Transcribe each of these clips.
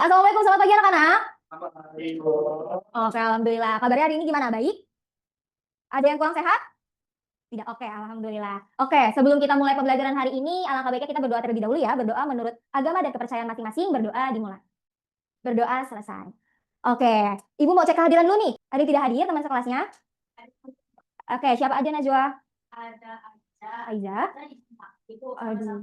Assalamualaikum, selamat pagi anak-anak. Ibu. Oke, alhamdulillah. Kabarnya hari ini gimana? Baik? Ada yang kurang sehat? Tidak. Oke, alhamdulillah. Oke, sebelum kita mulai pembelajaran hari ini, alangkah baiknya kita berdoa terlebih dahulu ya. Berdoa menurut agama dan kepercayaan masing-masing. Berdoa dimulai. Berdoa selesai. Oke, Ibu mau cek kehadiran dulu nih. Ada yang tidak hadir teman sekelasnya? Oke, siapa aja Najwa? Ada Aiza. Aduh.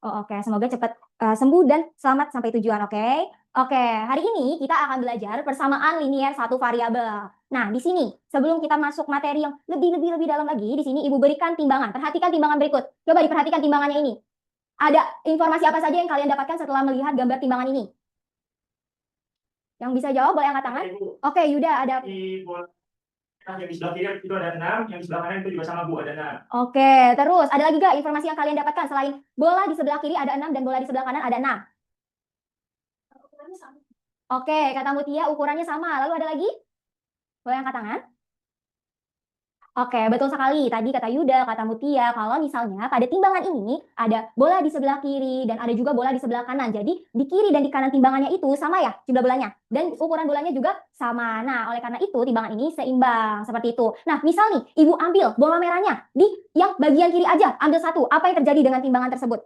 Oh, oke, semoga cepat sembuh dan selamat sampai tujuan, oke? Oke, hari ini kita akan belajar persamaan linier satu variabel. Nah, di sini sebelum kita masuk materi yang lebih dalam lagi, di sini Ibu berikan timbangan. Perhatikan timbangan berikut. Coba diperhatikan timbangannya ini. Ada informasi apa saja yang kalian dapatkan setelah melihat gambar timbangan ini? Yang bisa jawab boleh angkat tangan. Oke, Yuda ada. Di bola yang di sebelah kiri itu ada 6, yang di sebelah kanan itu juga sama Bu, ada 6. Oke, terus ada lagi gak informasi yang kalian dapatkan selain bola di sebelah kiri ada 6 dan bola di sebelah kanan ada 6? Oke, kata Mutia ukurannya sama. Lalu ada lagi? Boleh angkat tangan? Oke, betul sekali. Tadi kata Yuda, kata Mutia, kalau misalnya pada timbangan ini ada bola di sebelah kiri dan ada juga bola di sebelah kanan. Jadi di kiri dan di kanan timbangannya itu sama ya jumlah bolanya. Dan ukuran bolanya juga sama. Nah, oleh karena itu timbangan ini seimbang seperti itu. Nah, misal nih, Ibu ambil bola merahnya di yang bagian kiri aja, ambil satu. Apa yang terjadi dengan timbangan tersebut?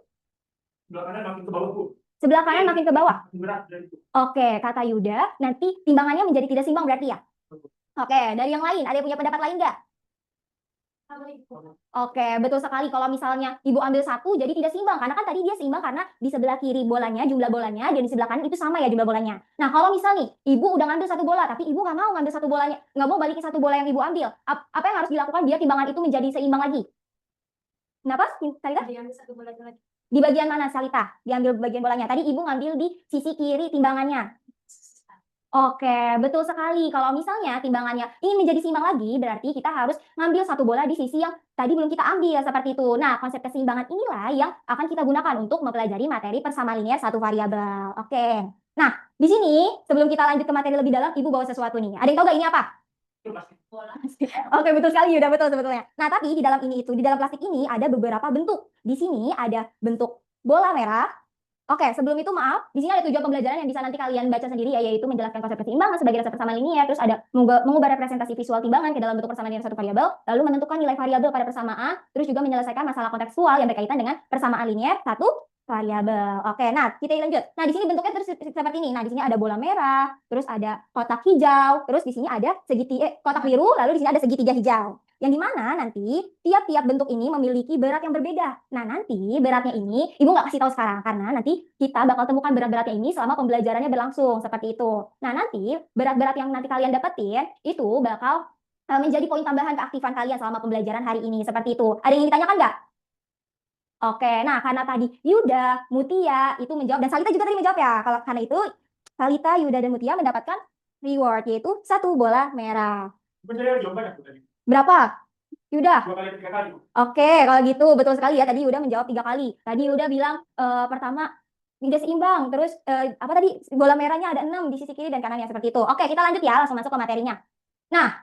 Sebelah kanan makin ke bawah Bu. Sebelah kanan makin ke bawah. Berat dari itu. Oke, kata Yuda, nanti timbangannya menjadi tidak seimbang berarti ya? Oke, dari yang lain, ada yang punya pendapat lain nggak? Oke, betul sekali. Kalau misalnya Ibu ambil satu, jadi tidak seimbang. Karena kan tadi dia seimbang karena di sebelah kiri bolanya, jumlah bolanya, dan di sebelah kanan itu sama ya jumlah bolanya. Nah, kalau misal nih, Ibu udah ngambil satu bola, tapi Ibu nggak mau ngambil satu bolanya, nggak mau balikin satu bola yang Ibu ambil. Apa yang harus dilakukan biar timbangan itu menjadi seimbang lagi? Kenapa, Salita? Di bagian mana, Salita? Diambil bagian bolanya. Tadi Ibu ngambil di sisi kiri timbangannya. Oke, betul sekali. Kalau misalnya timbangannya ingin menjadi seimbang lagi, berarti kita harus ngambil satu bola di sisi yang tadi belum kita ambil, seperti itu. Nah, konsep keseimbangan inilah yang akan kita gunakan untuk mempelajari materi persamaan linier satu variabel. Oke. Nah, di sini sebelum kita lanjut ke materi lebih dalam, Ibu bawa sesuatu nih. Ada yang tahu gak ini apa? Oke, betul sekali, udah betul sebetulnya. Nah, tapi di dalam ini itu, di dalam plastik ini ada beberapa bentuk. Di sini ada bentuk bola merah. Oke, sebelum itu maaf, di sini ada tujuan pembelajaran yang bisa nanti kalian baca sendiri ya, yaitu menjelaskan konsep keseimbangan sebagai resep persamaan linier, terus ada mengubah representasi visual timbangan ke dalam bentuk persamaan linier satu variabel, lalu menentukan nilai variabel pada persamaan, terus juga menyelesaikan masalah kontekstual yang berkaitan dengan persamaan linier satu variabel. Oke, nah kita lanjut. Nah, di sini bentuknya terus seperti ini. Nah, di sini ada bola merah, terus ada kotak hijau, terus di sini ada kotak biru, lalu di sini ada segitiga hijau. Yang dimana nanti tiap-tiap bentuk ini memiliki berat yang berbeda. Nah, nanti beratnya ini Ibu nggak kasih tahu sekarang, karena nanti kita bakal temukan berat-beratnya ini selama pembelajarannya berlangsung, seperti itu. Nah, nanti berat-berat yang nanti kalian dapetin, itu bakal menjadi poin tambahan keaktifan kalian selama pembelajaran hari ini, seperti itu. Ada yang ditanyakan nggak? Oke, nah karena tadi Yuda, Mutia itu menjawab, dan Salita juga tadi menjawab ya. Kalau karena itu, Salita, Yuda, dan Mutia mendapatkan reward, yaitu satu bola merah. Benar jawabannya Bu tadi. Berapa? Yuda? 2 kali 3 kali Bu. Oke, kalau gitu betul sekali ya. Tadi Yuda menjawab 3 kali. Tadi Yuda bilang pertama tidak seimbang. Terus apa tadi? Bola merahnya ada 6 di sisi kiri dan kanannya seperti itu. Oke, kita lanjut ya. Langsung masuk ke materinya. Nah,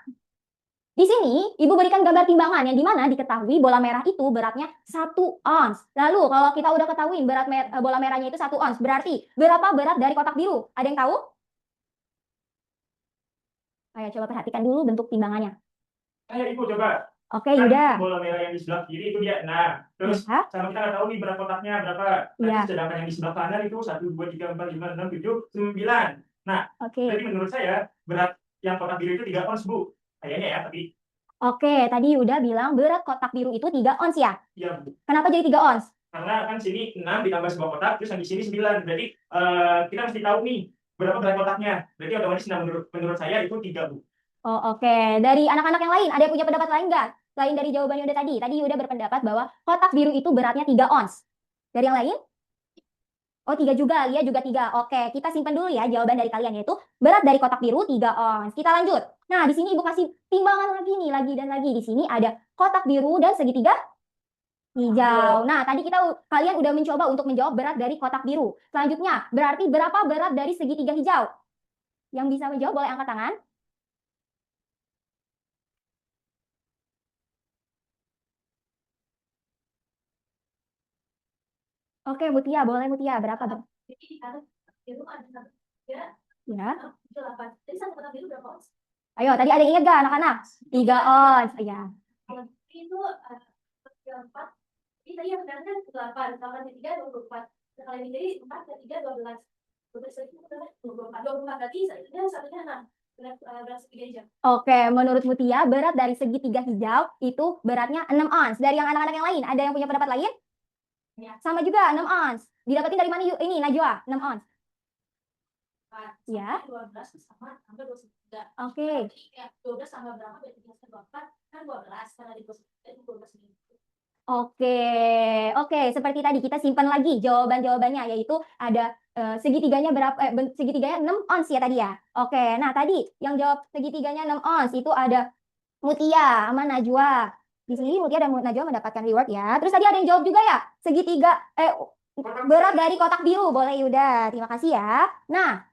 di sini Ibu berikan gambar timbangan yang dimana diketahui bola merah itu beratnya 1 ons. Lalu kalau kita udah ketahui bola merahnya itu 1 ons, berarti berapa berat dari kotak biru? Ada yang tahu? Ayo coba perhatikan dulu bentuk timbangannya. Ayo Ibu coba. Oke, Kan Yuda. bola merah yang di sebelah kiri itu dia 6. Terus Ya. sama kita nggak tahu nih berat kotaknya berapa. Iya. Nanti sedangkan yang di sebelah kanan itu 1, 2, 3, 4, 5, 6, 7, 9. Nah, Oke. jadi menurut saya berat yang kotak biru itu 3 ons Bu. Kayaknya ya, tapi Oke, tadi Yuda bilang berat kotak biru itu 3 ons ya? iya Bu. Kenapa jadi 3 ons? Karena kan sini 6 ditambah sebuah kotak, terus yang di sini 9. Berarti kita mesti tahu nih berapa berat kotaknya. Berarti otomatis menurut saya itu 3 Bu. Oh, oke. Dari anak-anak yang lain, ada yang punya pendapat lain nggak? Selain dari jawaban Yuda tadi. Tadi Yuda berpendapat bahwa kotak biru itu beratnya 3 ons. Dari yang lain? Oh, 3 juga. Lia juga 3. Oke, kita simpan dulu ya jawaban dari kalian, yaitu berat dari kotak biru 3 ons. Kita lanjut. Nah, di sini Ibu kasih timbangan lagi nih, lagi dan lagi. Di sini ada kotak biru dan segitiga hijau. Nah, tadi kalian udah mencoba untuk menjawab berat dari kotak biru. Selanjutnya, berarti berapa berat dari segitiga hijau? Yang bisa menjawab boleh angkat tangan. Oke, Mutia, boleh Mutia. Berapa? Ya. Ayo, tadi ada yang ingat gak anak-anak? 3 ons. Ya. Itu 4. Ini tadi yang benar kan 8. 8 3 24. Kalau ini jadi 4 3 12. 24 berarti satunya 6. Berat segitiga hijau. Oke, menurut Mutia berat dari segitiga hijau itu beratnya 6 ons. Dari yang anak-anak yang lain, ada yang punya pendapat lain? Ya. Sama juga 6 ons. Didapatin dari mana ini Najwa? 6 ons. Ya. 12 sama 23. Oke. 12 sama berapa? 24 kan 12 karena di 12. Oke, seperti tadi kita simpan lagi jawabannya yaitu ada segitiganya berapa? Segitiganya 6 ons ya tadi ya. Oke, nah tadi yang jawab segitiganya 6 ons itu ada Mutia sama Najwa. Di sini Mutia dan Najwa mendapatkan reward ya. Terus tadi ada yang jawab juga ya, berat dari kotak biru. Boleh Yuda, terima kasih ya. Nah,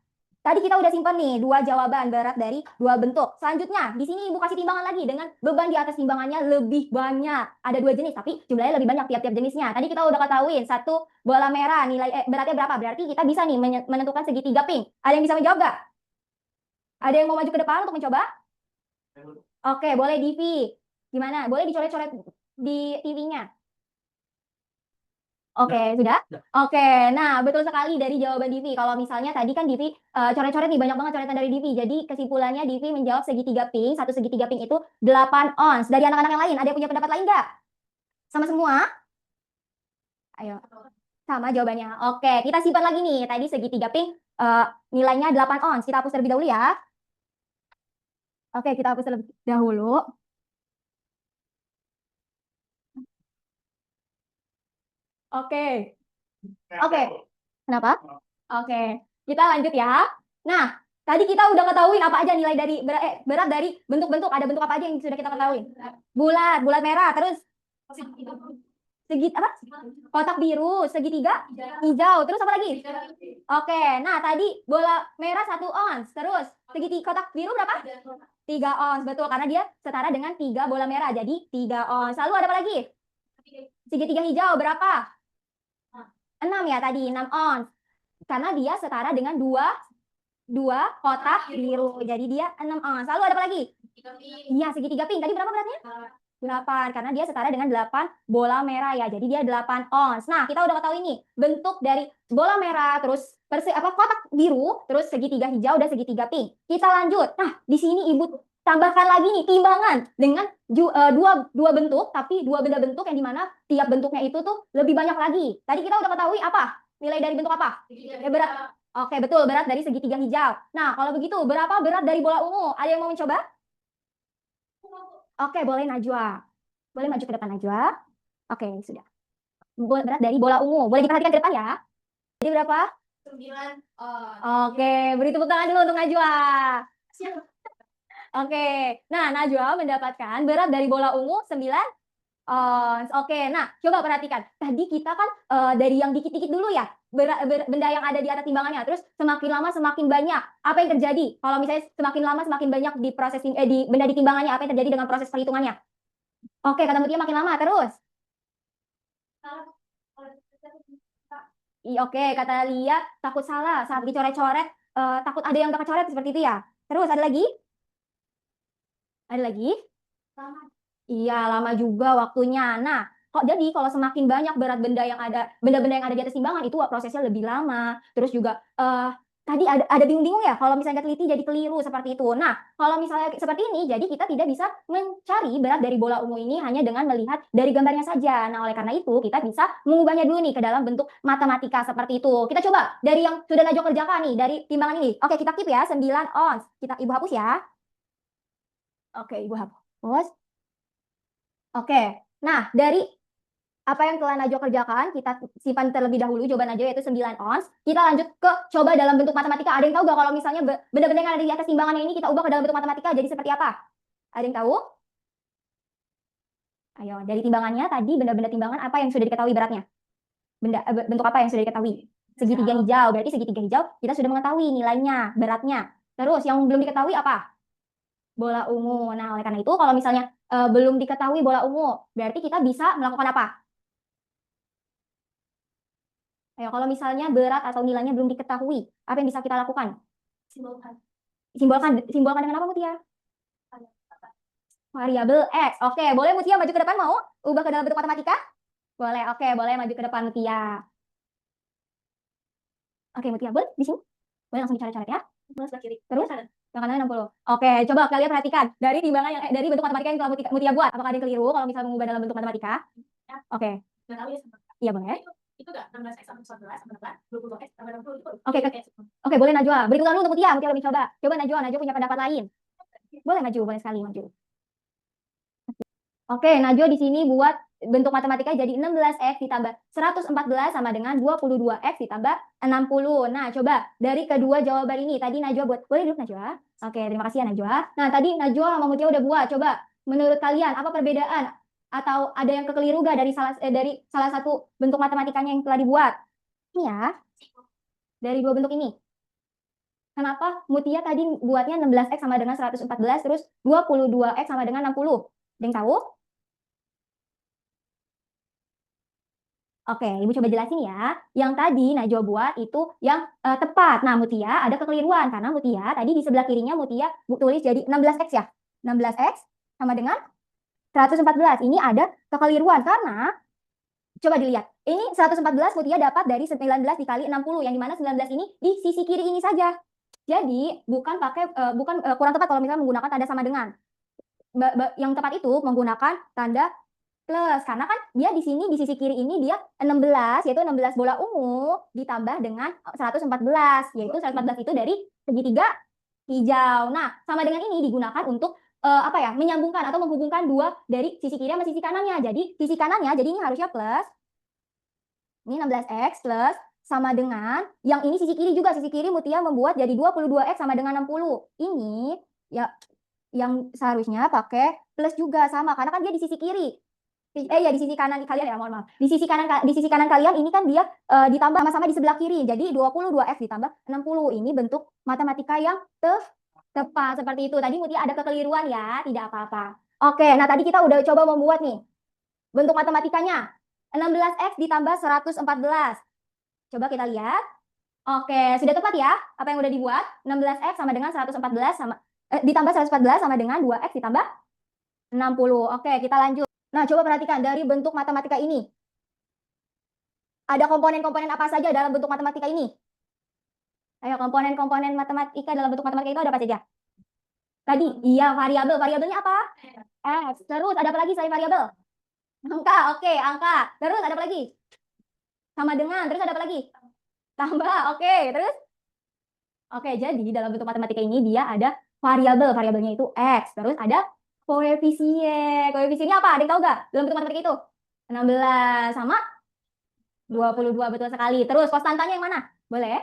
tadi kita udah simpan nih 2 jawaban berat dari 2 bentuk. Selanjutnya, di sini Ibu kasih timbangan lagi dengan beban di atas timbangannya lebih banyak. Ada 2 jenis, tapi jumlahnya lebih banyak tiap-tiap jenisnya. Tadi kita udah ketahuin satu bola merah nilai beratnya berapa. Berarti kita bisa nih menentukan segitiga pink. Ada yang bisa menjawab gak? Ada yang mau maju ke depan untuk mencoba? Oke, boleh Divi. Gimana? Boleh dicoret-coret di TV-nya. Oke, sudah? Oke, nah betul sekali dari jawaban Divi. Kalau misalnya tadi kan Divi coret-coret nih, banyak banget coretan dari Divi. Jadi kesimpulannya Divi menjawab segitiga pink, satu segitiga pink itu 8 ons. Dari anak-anak yang lain, ada yang punya pendapat lain nggak? Sama semua? Ayo, sama jawabannya. Oke, kita simpan lagi nih. Tadi segitiga pink nilainya 8 ons. Kita hapus terlebih dahulu ya. Oke, kita hapus terlebih dahulu. Oke. Kenapa? Oke, kita lanjut ya. Nah, tadi kita udah ketahuin apa aja nilai dari berat dari bentuk-bentuk. Ada bentuk apa aja yang sudah kita ketahui? Bulat merah, terus apa? Kotak biru, segitiga hijau, terus apa lagi? Oke, nah tadi bola merah 1 ons, terus segitiga kotak biru berapa? 3 ons, betul, karena dia setara dengan 3 bola merah, jadi 3 ons. Lalu ada apa lagi? Segitiga hijau berapa? 6 ya tadi, 6 ons. Karena dia setara dengan 2 kotak biru. Jadi dia 6 ons. Lalu ada apa lagi? Iya, segitiga pink. Tadi berapa beratnya? 8. Karena dia setara dengan 8 bola merah ya. Jadi dia 8 ons. Nah, kita udah ketahui nih bentuk dari bola merah, terus kotak biru, terus segitiga hijau dan segitiga pink. Kita lanjut. Nah, di sini Ibu tambahkan lagi nih timbangan dengan dua bentuk, tapi 2 benda bentuk yang dimana tiap bentuknya itu tuh lebih banyak lagi. Tadi kita udah ketahui apa? Nilai dari bentuk apa? Berat. Oke, betul, berat dari segitiga hijau. Nah, kalau begitu, berapa berat dari bola ungu? Ada yang mau mencoba? Oke, boleh Najwa. Boleh maju ke depan Najwa. Oke, sudah. Berat dari bola ungu. Boleh diperhatikan ke depan ya. Jadi berapa? 9. Oke, beri tepuk tangan dulu untuk Najwa. Oke, nah Najwa mendapatkan berat dari bola ungu 9 ons. Oke, nah coba perhatikan. Tadi kita kan dari yang dikit-dikit dulu ya, benda yang ada di atas timbangannya. Terus semakin lama semakin banyak. Apa yang terjadi? Kalau misalnya semakin lama semakin banyak di proses di benda di timbangannya, apa yang terjadi dengan proses perhitungannya? Oke, kata Mutia makin lama. Terus? Oke, kata Lia takut salah saat dicoret-coret, takut ada yang tercoret seperti itu ya. Terus ada lagi? Ada lagi? Iya, lama juga waktunya. Nah, kok jadi kalau semakin banyak berat benda-benda yang ada di atas timbangan itu prosesnya lebih lama. Terus juga tadi ada bingung-bingung ya kalau misalnya teliti jadi keliru seperti itu. Nah, kalau misalnya seperti ini jadi kita tidak bisa mencari berat dari bola ungu ini hanya dengan melihat dari gambarnya saja. Nah, oleh karena itu kita bisa mengubahnya dulu nih ke dalam bentuk matematika seperti itu. Kita coba dari yang sudah Najwa kerjakan nih dari timbangan ini. Oke, kita keep ya 9 ons. Ibu hapus ya. Oke, Ibu hapus. Oke, nah dari apa yang telah Najwa kerjakan, kita simpan terlebih dahulu jawaban Najwa yaitu 9 ons. Kita lanjut ke coba dalam bentuk matematika. Ada yang tahu nggak kalau misalnya benda-benda yang ada di atas timbangannya ini kita ubah ke dalam bentuk matematika jadi seperti apa? Ada yang tahu? Ayo, dari timbangannya tadi benda-benda timbangan apa yang sudah diketahui beratnya? Bentuk apa yang sudah diketahui? Segitiga hijau, berarti segitiga hijau kita sudah mengetahui nilainya, beratnya. Terus yang belum diketahui apa? Bola ungu. Nah, oleh karena itu kalau misalnya belum diketahui bola ungu, berarti kita bisa melakukan apa? Ayo, kalau misalnya berat atau nilainya belum diketahui, apa yang bisa kita lakukan? Simbolkan. Simbolkan dengan apa, Mutia? Variabel X. Oke, boleh Mutia maju ke depan, mau ubah ke dalam bentuk matematika? Boleh, oke, boleh maju ke depan Mutia. Oke, Mutia, boleh di sini? Boleh langsung dicoret-coret ya. Sebelah kiri. Terus? Yang kanan 60. Oke, coba kalian perhatikan dari timbangan yang dari bentuk matematika yang telah Mutia buat. Apakah ada yang keliru kalau misalnya mengubah dalam bentuk matematika? Ya. Oke. Nggak tahu ya sama. Iya, boleh. Itu enggak 16x sama 11 sama 8, 22x sama 60 itu. Oke, oke, boleh Najwa. Berikut lalu untuk Mutia lebih coba. Coba Najwa punya pendapat lain. Boleh maju, boleh sekali maju. Oke, Najwa di sini buat bentuk matematika jadi 16x ditambah 114 sama dengan 22x ditambah 60. Nah, coba dari kedua jawaban ini tadi Najwa buat. Boleh duduk Najwa? Oke, terima kasih ya Najwa. Nah, tadi Najwa sama Mutia udah buat. Coba menurut kalian apa perbedaan atau ada yang kekeliru gak dari salah satu bentuk matematikanya yang telah dibuat? Ini ya. Dari dua bentuk ini. Kenapa Mutia tadi buatnya 16x sama dengan 114 terus 22x sama dengan 60? Ada yang tahu? Oke, Ibu coba jelasin ya. Yang tadi Najwa buat itu yang tepat. Nah, Mutia ada kekeliruan karena Mutia tadi di sebelah kirinya Mutia tulis jadi 16x ya. 16x sama dengan 114. Ini ada kekeliruan karena coba dilihat. Ini 114 Mutia dapat dari 19 dikali 60 yang dimana 19 ini di sisi kiri ini saja. Jadi bukan kurang tepat kalau misalnya menggunakan tanda sama dengan. Yang tepat itu menggunakan tanda plus karena kan dia di sini di sisi kiri ini dia 16 yaitu 16 bola ungu ditambah dengan 114 yaitu 114 itu dari segitiga hijau. Nah, sama dengan ini digunakan untuk menyambungkan atau menghubungkan dua dari sisi kiri sama sisi kanannya. Jadi sisi kanannya jadi ini harusnya plus ini 16x plus sama dengan yang ini sisi kiri juga, sisi kiri Mutia membuat jadi 22x sama dengan 60. Ini ya yang seharusnya pakai plus juga sama karena kan dia di sisi kiri. Ya di sisi kanan kalian ya, mohon maaf. Di sisi kanan kalian ini kan dia ditambah sama-sama di sebelah kiri. Jadi 22x ditambah 60. Ini bentuk matematika yang tepat seperti itu. Tadi Mutia ada kekeliruan ya, tidak apa-apa. Oke, nah tadi kita udah coba membuat nih bentuk matematikanya. 16x ditambah 114. Coba kita lihat. Oke, sudah tepat ya apa yang udah dibuat? 16x sama dengan 114 sama ditambah 114 sama dengan 2x ditambah 60. Oke, kita lanjut. Nah, coba perhatikan dari bentuk matematika ini. Ada komponen-komponen apa saja dalam bentuk matematika ini? Ayo, komponen-komponen matematika dalam bentuk matematika itu ada apa saja? Tadi, iya variabel. Variabelnya apa? X. Terus ada apa lagi selain variabel? Angka. Oke, angka. Terus ada apa lagi? Sama dengan. Terus ada apa lagi? Tambah. Oke, terus? Oke, jadi dalam bentuk matematika ini dia ada variabel. Variabelnya itu X. Terus ada koefisien. Koefisiennya apa? Ada yang tahu nggak? Dalam bentuk matematika itu? 16 sama 22, betul sekali. Terus konstantanya yang mana? Boleh?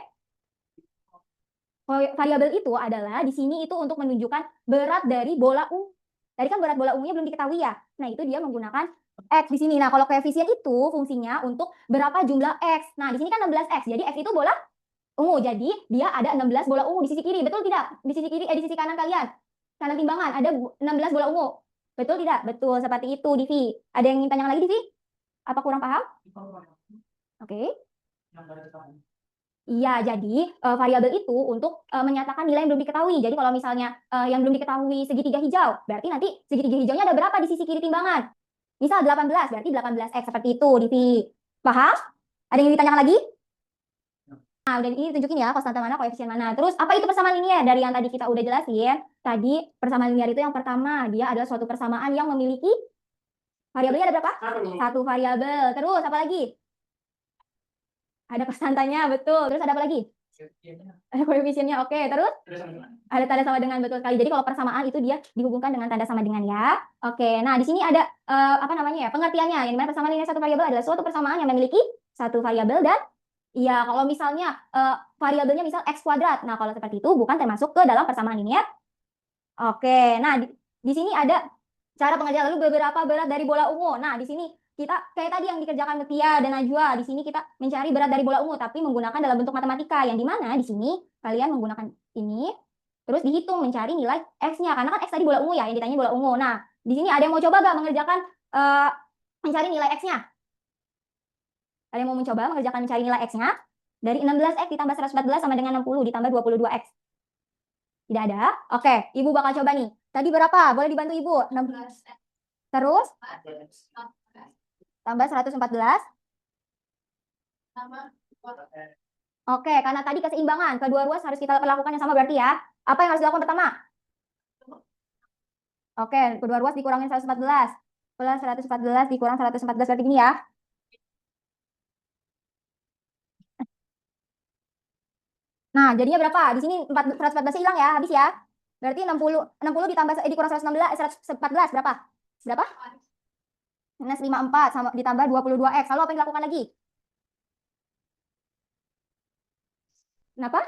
Variabel itu adalah di sini itu untuk menunjukkan berat dari bola ungu. Tadi kan berat bola ungunya belum diketahui ya. Nah, itu dia menggunakan X di sini. Nah, kalau koefisien itu fungsinya untuk berapa jumlah X. Nah, di sini kan 16X. Jadi X itu bola ungu. Jadi dia ada 16 bola ungu di sisi kiri. Betul tidak? Di sisi kiri di sisi kanan kalian. Kanan timbangan ada 16 bola ungu. Betul tidak? Betul seperti itu, Divi. Ada yang ingin tanya lagi, Divi? Apa kurang paham? Oke. Iya, jadi variabel itu untuk menyatakan nilai yang belum diketahui. Jadi kalau misalnya yang belum diketahui segitiga hijau, berarti nanti segitiga hijaunya ada berapa di sisi kiri timbangan? Misal 18, berarti 18x seperti itu, Divi. Paham? Ada yang ditanyakan lagi? Nah, udah ini tunjukin ya konstanta mana, koefisien mana. Terus apa itu persamaan linear? Dari yang tadi kita udah jelasin, tadi persamaan linear itu yang pertama, dia adalah suatu persamaan yang memiliki variabelnya ada berapa? Satu variabel. Terus apa lagi? Ada konstantanya, betul. Terus ada apa lagi? Ada koefisiennya, oke. Terus ada tanda sama dengan, betul sekali. Jadi kalau persamaan itu dia dihubungkan dengan tanda sama dengan ya. Oke, nah di sini ada pengertiannya. Yang dimana persamaan linear satu variabel adalah suatu persamaan yang memiliki satu variabel dan iya, kalau misalnya variabelnya misal x kuadrat. Nah, kalau seperti itu bukan termasuk ke dalam persamaan linear. Oke, nah di sini ada cara pengerjaan lalu beberapa berat dari bola ungu. Nah, di sini kita kayak tadi yang dikerjakan Mutia dan Najwa. Di sini kita mencari berat dari bola ungu tapi menggunakan dalam bentuk matematika. Yang di mana di sini kalian menggunakan ini terus dihitung mencari nilai x-nya karena kan x tadi bola ungu ya, yang ditanya bola ungu. Nah, di sini ada yang mau coba gak mengerjakan mencari nilai x-nya? Kalian mau mencoba mengerjakan mencari nilai X-nya? Dari 16X ditambah 114 sama dengan 60 ditambah 22X. Tidak ada? Oke, Ibu bakal coba nih. Tadi berapa? Boleh dibantu Ibu? 16. Terus? Tambah 114. Oke, karena tadi keseimbangan. Kedua ruas harus kita lakukan yang sama berarti ya. Apa yang harus dilakukan pertama? Oke, kedua ruas dikurangin 114. Plus 114 dikurang 114 berarti gini ya. Nah, jadinya berapa? Di sini 114 hilang ya, habis ya. Berarti 60 ditambah dikurang 116 114 berapa? Berapa? Minus 54 sama ditambah 22X. Lalu apa yang dilakukan lagi? Kenapa?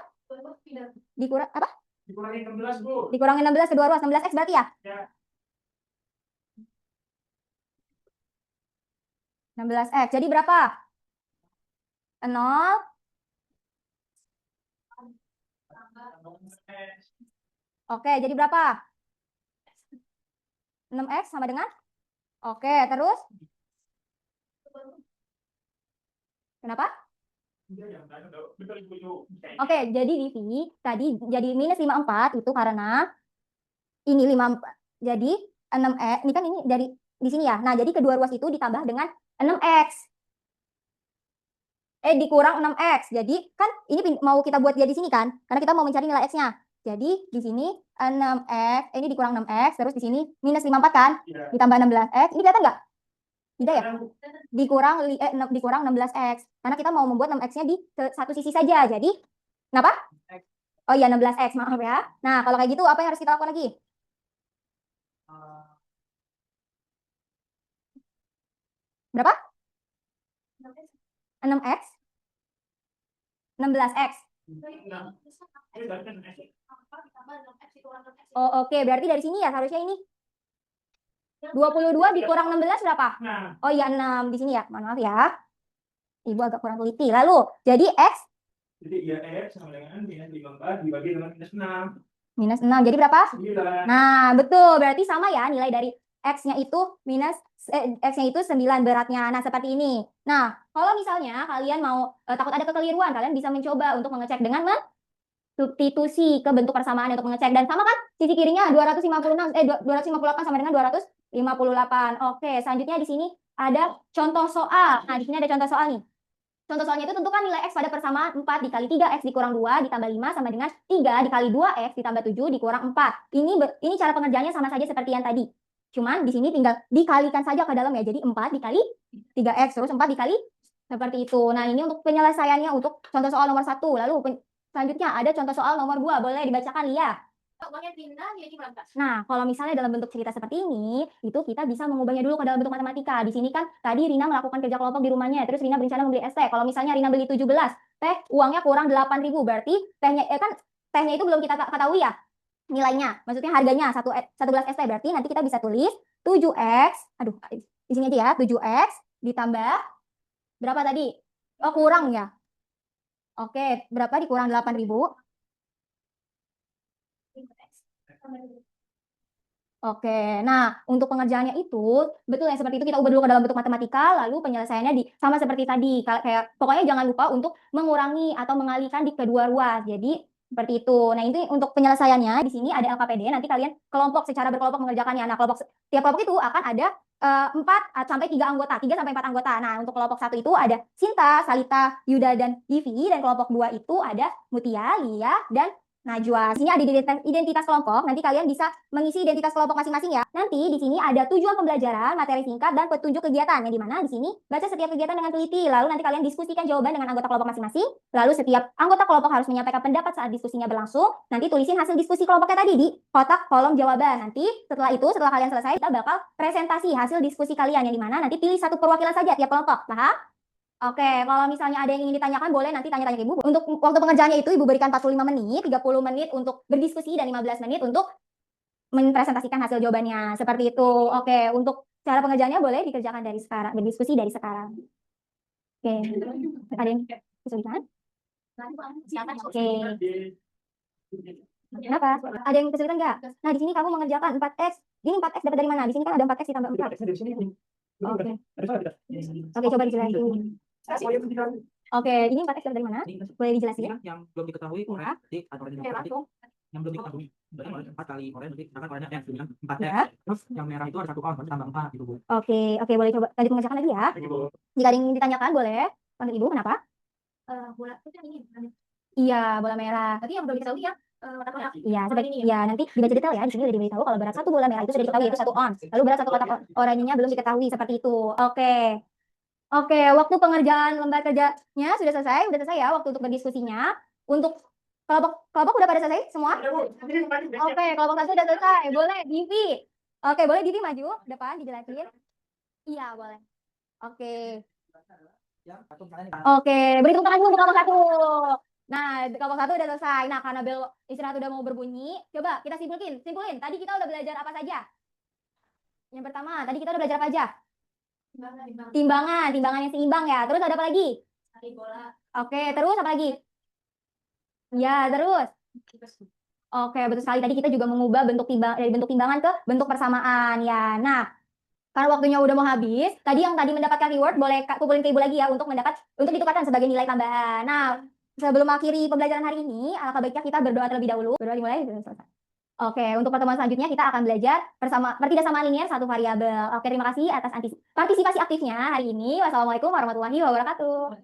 Dikurang apa? Dikurangin 16, Bu. Dikurangin 16 kedua ruas 16X berarti ya? Ya. 16X. Jadi berapa? 0. Oke, jadi berapa? 6X sama dengan? Oke, terus? Kenapa? Oke, jadi di sini tadi jadi minus 54 itu karena ini 54. Jadi 6X, ini kan ini dari di sini ya. Nah, jadi kedua ruas itu ditambah dengan 6X. Dikurang 6X. Jadi kan ini mau kita buat dia di sini kan? Karena kita mau mencari nilai X-nya. Jadi di sini 6X, ini dikurang 6X, terus di sini minus 54 kan? Ya. Ditambah 16X. Ini kelihatan nggak? Tidak ya? Dikurang 16X. Karena kita mau membuat 6X-nya di satu sisi saja. Jadi, kenapa? Oh iya, 16X, maaf ya. Nah, kalau kayak gitu, apa yang harus kita lakukan lagi? Berapa? 6X? 16X. Oh, oke. Berarti dari sini ya, harusnya ini 22 dikurang 16 berapa? Oh iya, 6 di sini ya. Maaf ya. Ibu agak kurang teliti. Lalu, jadi X? Jadi ya X sama dengan minus 54 dibagi dengan minus 6. Minus 6. Jadi berapa? 9. Nah, betul. Berarti sama ya nilai dari X-nya itu X-nya itu 9 beratnya. Nah, seperti ini. Nah, kalau misalnya kalian mau takut ada kekeliruan, kalian bisa mencoba untuk mengecek dengan substitusi ke bentuk persamaan untuk mengecek. Dan sama kan sisi kirinya 258 sama dengan 258. Oke, selanjutnya di sini ada contoh soal. Nah, di sini ada contoh soal nih. Contoh soalnya itu tentukan nilai X pada persamaan 4 dikali 3X dikurang 2 ditambah 5 sama dengan 3 dikali 2X ditambah 7 dikurang 4. Ini cara pengerjaannya sama saja seperti yang tadi. Cuman di sini tinggal dikalikan saja ke dalam ya. Jadi 4 dikali 3X terus 4 dikali seperti itu. Nah, ini untuk penyelesaiannya untuk contoh soal nomor 1. Lalu selanjutnya ada contoh soal nomor 2. Boleh dibacakan, Lia? Nah, kalau misalnya dalam bentuk cerita seperti ini, itu kita bisa mengubahnya dulu ke dalam bentuk matematika. Di sini kan tadi Rina melakukan kerja kelompok di rumahnya, terus Rina berencana membeli es teh. Kalau misalnya Rina beli 17 teh, uangnya kurang 8.000, berarti tehnya itu belum kita ketahui ya nilainya. Maksudnya harganya satu gelas es teh, berarti nanti kita bisa tulis 7X, aduh, di sini aja ya, 7X ditambah berapa tadi? Oh, kurang ya. Oke, berapa dikurang 8.000? Oke, nah untuk pengerjaannya itu betul ya seperti itu, kita ubah dulu ke dalam bentuk matematika, lalu penyelesaiannya sama seperti tadi, kayak pokoknya jangan lupa untuk mengurangi atau mengalihkan di kedua ruas. Jadi seperti itu. Nah, ini untuk penyelesaiannya di sini ada LKPD, nanti kalian secara berkelompok mengerjakannya. Nah, tiap kelompok itu akan ada 4 sampai 3 anggota, 3 sampai 4 anggota. Nah, untuk kelompok 1 itu ada Sinta, Salita, Yuda, dan Divi, dan kelompok 2 itu ada Mutia, Lia, dan Najwa. Di sini ada identitas kelompok. Nanti kalian bisa mengisi identitas kelompok masing-masing ya. Nanti di sini ada tujuan pembelajaran, materi singkat, dan petunjuk kegiatan. Yang di mana di sini baca setiap kegiatan dengan teliti. Lalu nanti kalian diskusikan jawaban dengan anggota kelompok masing-masing. Lalu setiap anggota kelompok harus menyampaikan pendapat saat diskusinya berlangsung. Nanti tulisin hasil diskusi kelompoknya tadi di kotak kolom jawaban. Nanti setelah kalian selesai, kita bakal presentasi hasil diskusi kalian. Yang di mana nanti pilih satu perwakilan saja tiap kelompok. Paham? Oke, kalau misalnya ada yang ingin ditanyakan, boleh nanti tanya-tanya ke Ibu. Untuk waktu pengerjaannya itu, Ibu berikan 45 menit, 30 menit untuk berdiskusi, dan 15 menit untuk mempresentasikan hasil jawabannya. Seperti itu. Oke, untuk cara pengerjaannya boleh dikerjakan dari sekarang, berdiskusi dari sekarang. Oke, ada yang kesulitan? Oke. Kenapa? Ada yang kesulitan nggak? Nah, di sini kamu mengerjakan 4X. Ini 4X dapat dari mana? Di sini kan ada 4X ditambah 4. Oke. Oke, coba dijelasin. Oke, ini 4X dari mana? Boleh dijelasin? Ini yang belum diketahui Ya. berarti ada oranye Merah berarti tuh. yang belum diketahui berarti oranye 4 kali oranye berarti sedangkan oranye yang bilang 4 Ya. terus yang merah itu ada 1 berarti tambah 4 gitu Bu. Oke, boleh coba lanjut mengerjakan lagi ya. Ibu. Jika ada yang ditanyakan boleh panggil Ibu, kenapa? Bola itu yang ini. Iya, bola merah. Tapi yang belum diketahui ya, kotak-kotak. Iya, Warna ini ya. ya nanti dibaca detail ya. Di sini udah diberitahu kalau berat satu bola merah itu sudah diketahui yaitu 1 ons. Lalu berat satu kotak oranyenya belum diketahui seperti itu. Oke, waktu pengerjaan lembar kerjanya sudah selesai ya waktu untuk berdiskusinya. Untuk kelompok udah pada selesai semua? Ada, Bu. Ini maju. Oke, kelompok satu udah selesai. Boleh Divi. Oke, boleh Divi maju depan dijelasin. Iya, boleh. Oke. Yang satu misalnya nih, Oke, beri tepuk tangan dulu untuk kelompok satu. Nah, kelompok satu udah selesai. Nah, karena bel istirahat udah mau berbunyi, coba kita simpulin. Tadi kita udah belajar apa saja? Yang pertama, tadi kita udah belajar apa aja? Timbangan. Timbangan yang seimbang ya. Terus ada apa lagi? Cari bola. Oke, terus apa lagi? Ya, terus. Oke, betul sekali. Tadi kita juga mengubah dari bentuk timbangan ke bentuk persamaan ya. Nah, karena waktunya udah mau habis, tadi yang mendapatkan reward boleh kumpulin ke Ibu lagi ya untuk ditukarkan sebagai nilai tambahan. Nah, sebelum akhiri pembelajaran hari ini, alangkah baiknya kita berdoa terlebih dahulu. Berdoa dimulai sudah selesai. Oke, untuk pertemuan selanjutnya kita akan belajar pertidasamaan linier satu variabel. Oke, terima kasih atas partisipasi aktifnya hari ini. Wassalamualaikum warahmatullahi wabarakatuh.